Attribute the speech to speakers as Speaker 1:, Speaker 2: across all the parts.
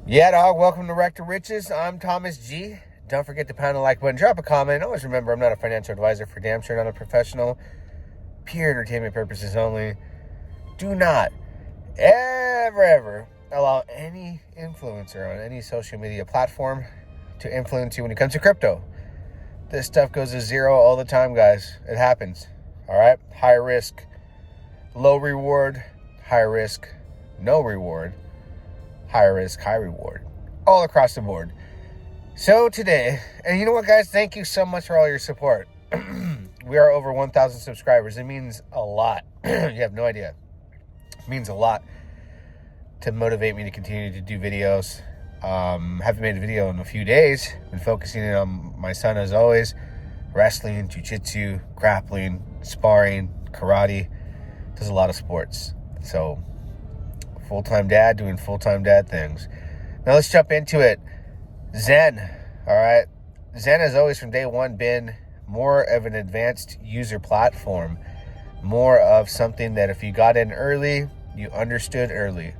Speaker 1: Yeah, dog. Welcome to Wreck to Riches. I'm Thomas G. Don't forget to pound the like button, drop a comment. Always remember, I'm not a financial advisor, for damn sure not a professional. Pure entertainment purposes only. Do not ever allow any influencer on any social media platform to influence you when it comes to crypto. This stuff goes to zero all the time, guys. It happens. All right? High risk, low reward. High risk, no reward. High risk, high reward. All across the board. So today, and you know what, guys? Thank you so much for all your support. We are over 1,000 subscribers. It means a lot. You have no idea. It means a lot to motivate me to continue to do videos. Haven't made a video in a few days. Been focusing on my son as always. Wrestling, jiu-jitsu, grappling, sparring, karate. Does a lot of sports. So, full-time dad doing full-time dad things. Now let's jump into it. XEN, all right? XEN has always from day one been more of an advanced user platform. More of something that if you got in early, you understood early.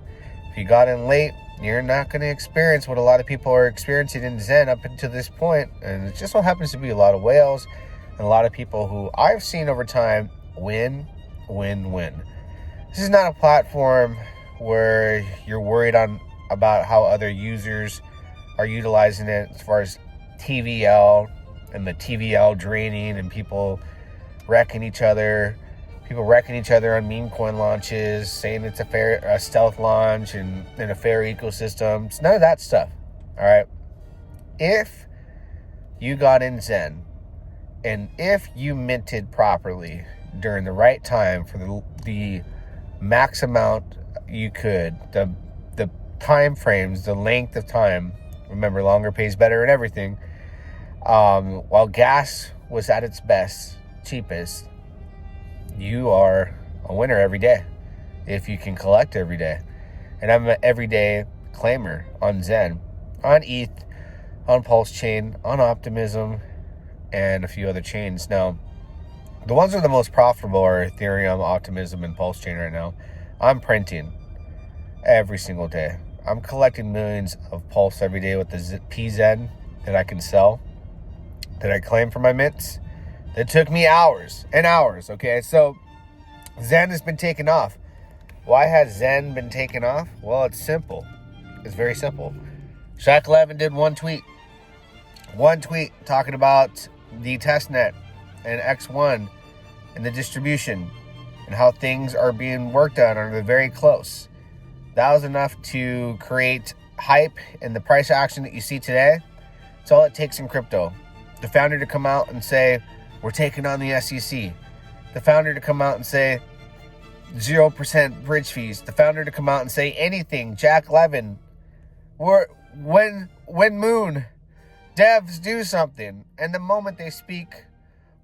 Speaker 1: If you got in late, you're not going to experience what a lot of people are experiencing in XEN up until this point. And it just so happens to be a lot of whales and a lot of people who I've seen over time win. This is not a platform where you're worried about how other users are utilizing it as far as TVL and the TVL draining and people wrecking each other on meme coin launches, saying it's a stealth launch and a fair ecosystem. It's none of that stuff. All right. If you got in XEN and if you minted properly during the right time for the max amount you could, the time frames, the length of time, remember, longer pays better and everything, while gas was at its best, cheapest, you are a winner every day if you can collect every day. And I'm an everyday claimer on XEN, on ETH, on Pulse Chain, on Optimism, and a few other chains. Now, the ones that are the most profitable are Ethereum, Optimism, and Pulse Chain right now. I'm printing every single day. I'm collecting millions of Pulse every day with the PZen that I can sell, that I claim for my mints. That took me hours and hours, okay? So, XEN has been taken off. Why has XEN been taken off? Well, it's simple. It's very simple. Shaq Levin did one tweet talking about the testnet and X1 and the distribution and how things are being worked on, or they're very close. That was enough to create hype and the price action that you see today. It's all it takes in crypto. The founder to come out and say, we're taking on the SEC. The founder to come out and say 0% bridge fees. The founder to come out and say anything. Jack Levin. When Moon devs do something, and the moment they speak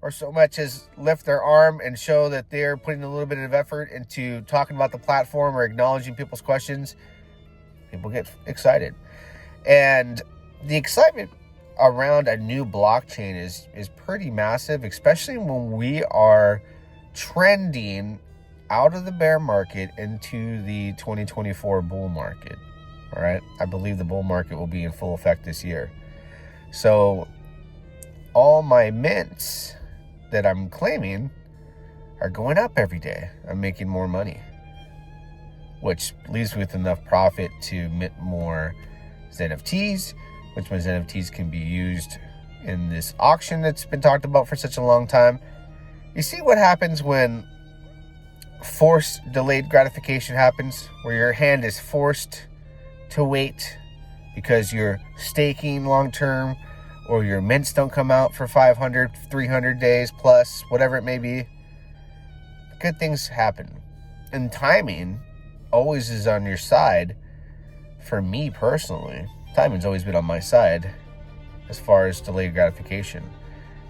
Speaker 1: or so much as lift their arm and show that they're putting a little bit of effort into talking about the platform or acknowledging people's questions, people get excited. And the excitement around a new blockchain is pretty massive, especially when we are trending out of the bear market into the 2024 bull market. All right. I believe the bull market will be in full effect this year. So all my mints that I'm claiming are going up every day. I'm making more money, which leaves me with enough profit to mint more NFTs, which means NFTs can be used in this auction that's been talked about for such a long time. You see what happens when forced delayed gratification happens, where your hand is forced to wait because you're staking long term, or your mints don't come out for 500, 300 days plus, whatever it may be. Good things happen. And timing always is on your side. For me personally, timing's always been on my side as far as delayed gratification.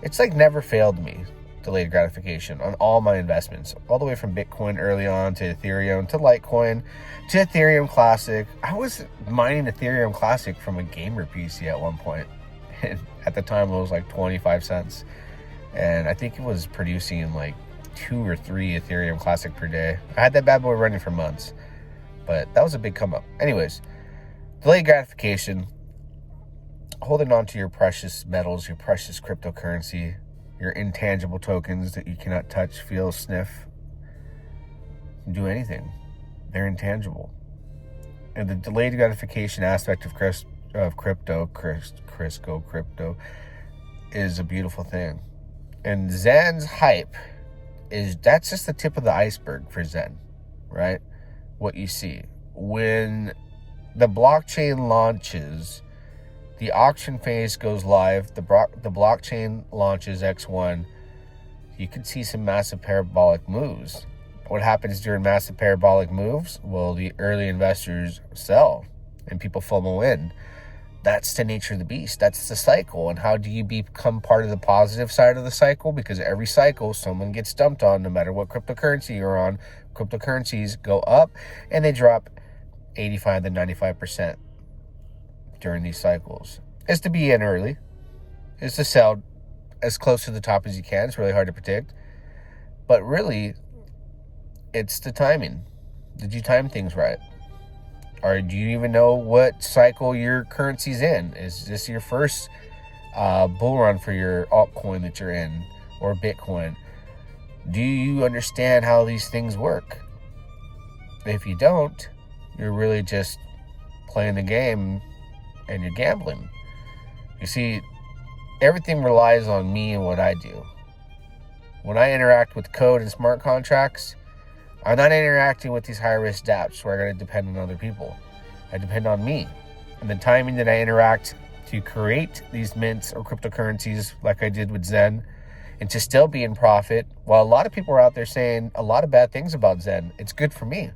Speaker 1: It's like never failed me, delayed gratification, on all my investments, all the way from Bitcoin early on to Ethereum to Litecoin to Ethereum Classic. I was mining Ethereum Classic from a gamer PC at one point. And at the time, it was like 25 cents. And I think it was producing like 2 or 3 Ethereum Classic per day. I had that bad boy running for months. But that was a big come up. Anyways, Delayed gratification, holding on to your precious metals, your precious cryptocurrency, your intangible tokens that you cannot touch, feel, sniff, do anything. They're intangible. And the delayed gratification aspect of crypto is a beautiful thing. And Zen's hype that's just the tip of the iceberg for Zen, right? What you see. When the blockchain launches, the auction phase goes live, the blockchain launches X1, you could see some massive parabolic moves. What happens during massive parabolic moves? Well, the early investors sell and people FOMO in. That's the nature of the beast. That's the cycle. And how do you become part of the positive side of the cycle? Because every cycle, someone gets dumped on, no matter what cryptocurrency you're on. Cryptocurrencies go up and they drop 85 to 95% during these cycles. Is to be in early, is to sell as close to the top as you can. It's really hard to predict. But really, it's the timing. Did you time things right? Or do you even know what cycle your currency's in? Is this your first bull run for your altcoin that you're in, or Bitcoin? Do you understand how these things work? If you don't, you're really just playing the game and you're gambling. You see, everything relies on me and what I do. When I interact with code and smart contracts, I'm not interacting with these high-risk dApps where I'm going to depend on other people. I depend on me and the timing that I interact to create these mints or cryptocurrencies like I did with Zen, and to still be in profit. While a lot of people are out there saying a lot of bad things about Zen, it's good for me.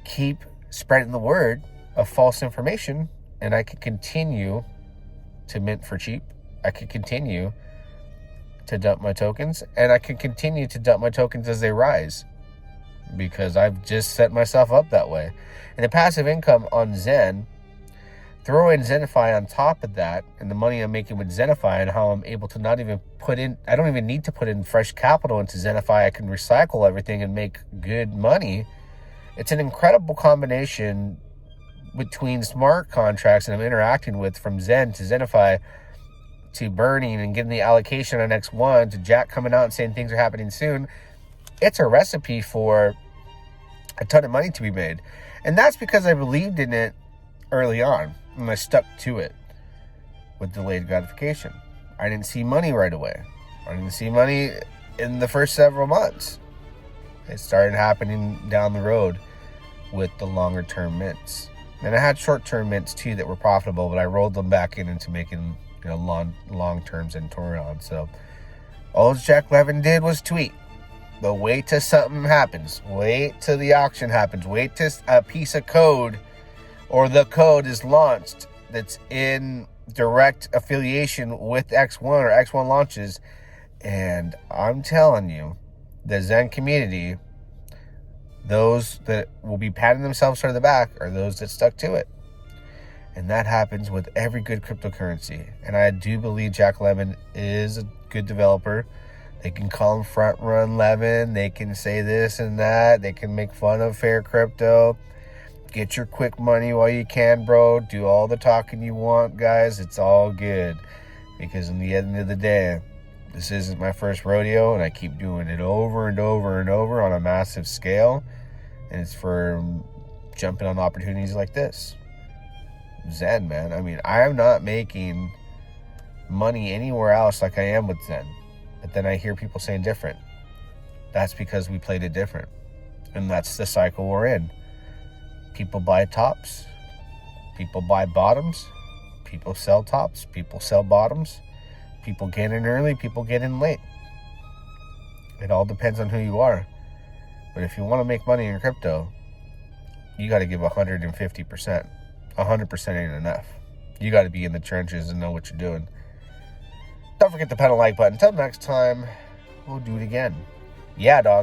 Speaker 1: Keep spreading the word of false information, and I can continue to mint for cheap. I can continue to dump my tokens, and I can continue to dump my tokens as they rise, because I've just set myself up that way. And the passive income on Zen, throw in Zenify on top of that, and the money I'm making with Zenify, and how I'm able to not even I don't even need to put in fresh capital into Zenify. I can recycle everything and make good money. It's an incredible combination between smart contracts that I'm interacting with, from Zen to Zenify to burning and getting the allocation on X1 to Jack coming out and saying things are happening soon. It's a recipe for a ton of money to be made. And that's because I believed in it early on, and I stuck to it with delayed gratification. I didn't see money right away. I didn't see money in the first several months. It started happening down the road with the longer term mints. And I had short term mints too that were profitable, but I rolled them back into making long terms in Toron. So all Jack Levin did was tweet. But wait till something happens. Wait till the auction happens. Wait till a piece of code or the code is launched that's in direct affiliation with X1 or X1 launches. And I'm telling you, the Zen community, those that will be patting themselves on the back are those that stuck to it. And that happens with every good cryptocurrency. And I do believe Jack Lemmon is a good developer. They can call him Front Run Levin. They can say this and that. They can make fun of fair crypto. Get your quick money while you can, bro. Do all the talking you want, guys. It's all good. Because in the end of the day, this isn't my first rodeo, and I keep doing it over and over and over on a massive scale. And it's for jumping on opportunities like this. Zen, man. I mean, I am not making money anywhere else like I am with Zen. But then I hear people saying different. That's because we played it different. And that's the cycle we're in. People buy tops. People buy bottoms. People sell tops. People sell bottoms. People get in early. People get in late. It all depends on who you are. But if you want to make money in crypto, you got to give 150%. 100% ain't enough. You got to be in the trenches and know what you're doing. Don't forget to pound the like button. Until next time, we'll do it again. Yeah, dog.